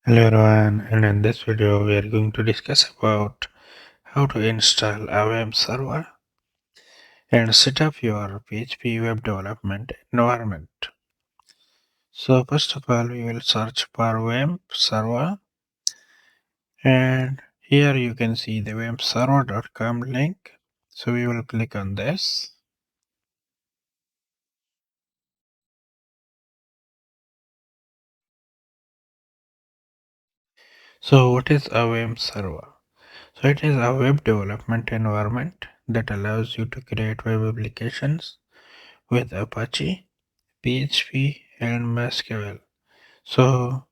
Hello everyone, and in this video we are going to discuss about how to install a web server and set up your PHP web development environment. So first of all we will search for Wamp server, and here you can see the wampserver.com link. So we will click on this. So what is a web server? So it is a web development environment that allows you to create web applications with Apache, PHP and MySQL. So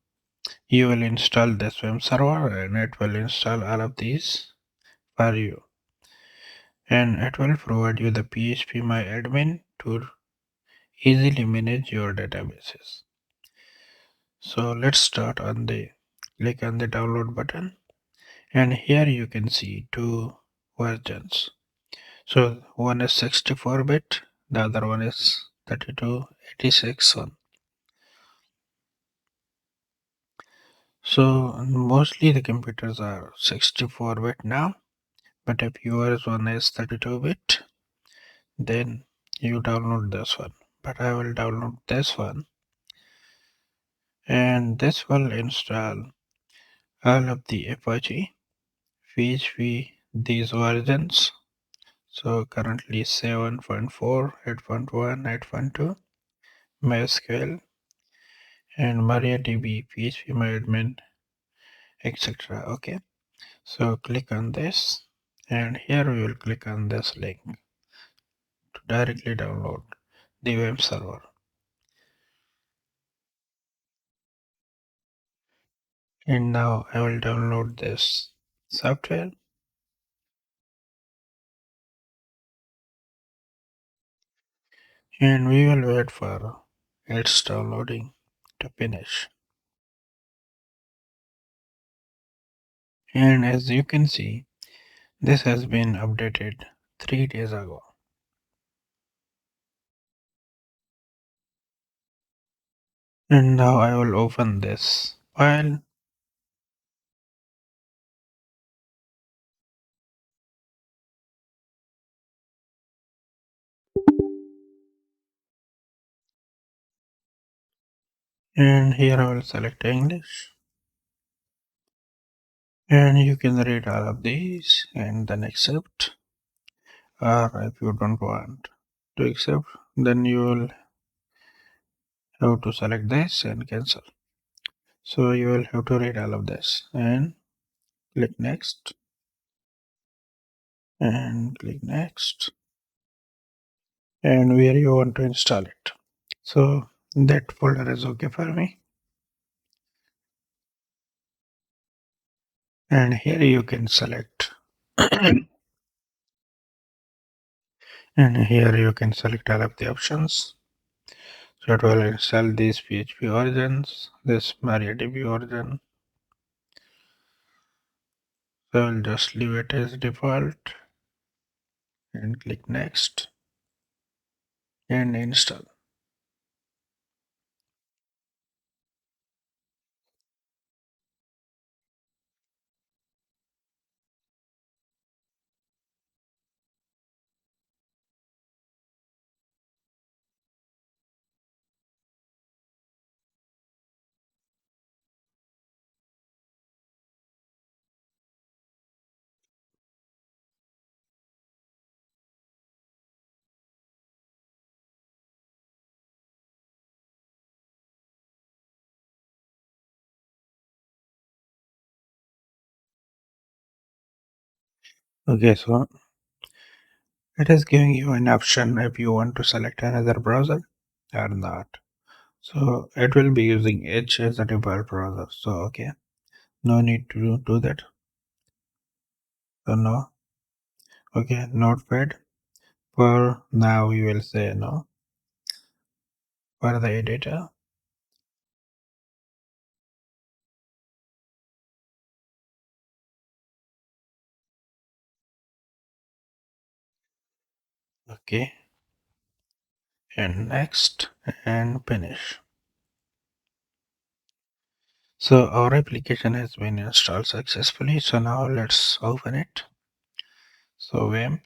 you will install this web server and it will install all of these for you. And it will provide you the PHP to easily manage your databases. So let's start on click on the download button, and here you can see two versions. So one is 64-bit, the other one is 3286 one. So mostly the computers are 64-bit now, but if yours one is 32-bit, then you download this one. But I will download this one, and this will install all of the Apache, PHP, these versions. So currently 7.4, 8.1, 8.2, MySQL, and MariaDB, PHP etc. Okay, so click on this, and here we will click on this link to directly download the web server. And now I will download this software, and we will wait for its downloading to finish. And as you can see, this has been updated 3 days ago. And now I will open this file, and here I will select English, and you can read all of these and then accept, or if you don't want to accept, then you will have to select this and cancel. So you will have to read all of this and click next and click next, and where you want to install it. So that folder is okay for me, and here you can select and here you can select all of the options. So it will install these PHP origins, this MariaDB origin. So I'll just leave it as default and click next and install. Okay, so it is giving you an option if you want to select another browser or not. So it will be using Edge as a default browser. So okay, no need to do that. So no. Okay, Notepad. For now, we will say no. For the editor. Okay, and next and finish. So our application has been installed successfully. So now let's open it. So Wamp.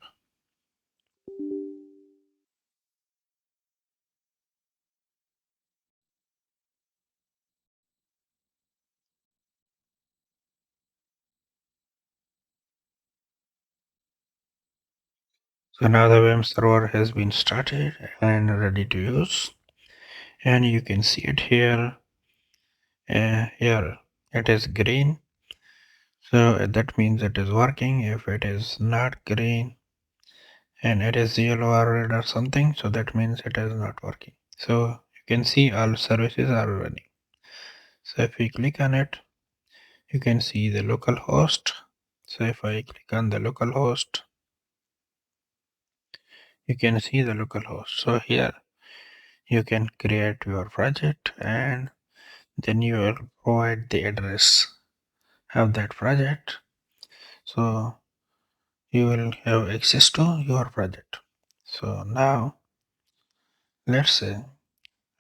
So now the Wamp server has been started and ready to use. And you can see it here. Here it is green. So that means it is working. If it is not green and it is yellow or red or something, so that means it is not working. So you can see all services are running. So if we click on it, you can see the local host. So if I click on the local host, you can see the local host. So here you can create your project and then you will provide the address of that project. So you will have access to your project. So now let's say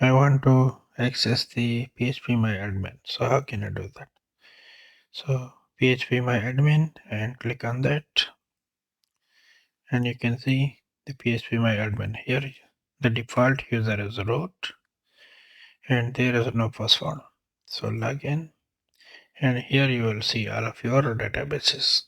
I want to access the phpMyAdmin. So how can I do that? So phpMyAdmin and click on that and you can see the phpMyAdmin. Here the default user is root and there is no password. So log in and here you will see all of your databases.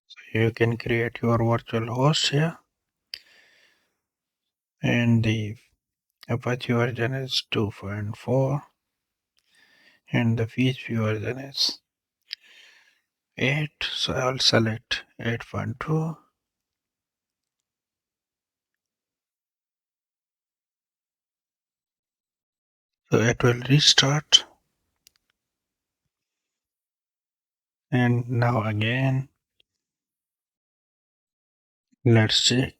So you can create your virtual host here and the Apache version is 2.4 and the PHP version is 8. So I will select 8.2. So it will restart and now again let's check.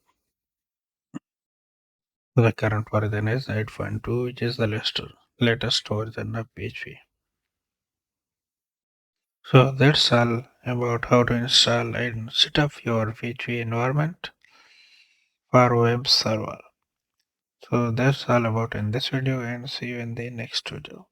The current version is 8.2 which is the latest version of PHP. So that's all about how to install and set up your PHP environment for web server. So that's all about in this video and see you in the next video.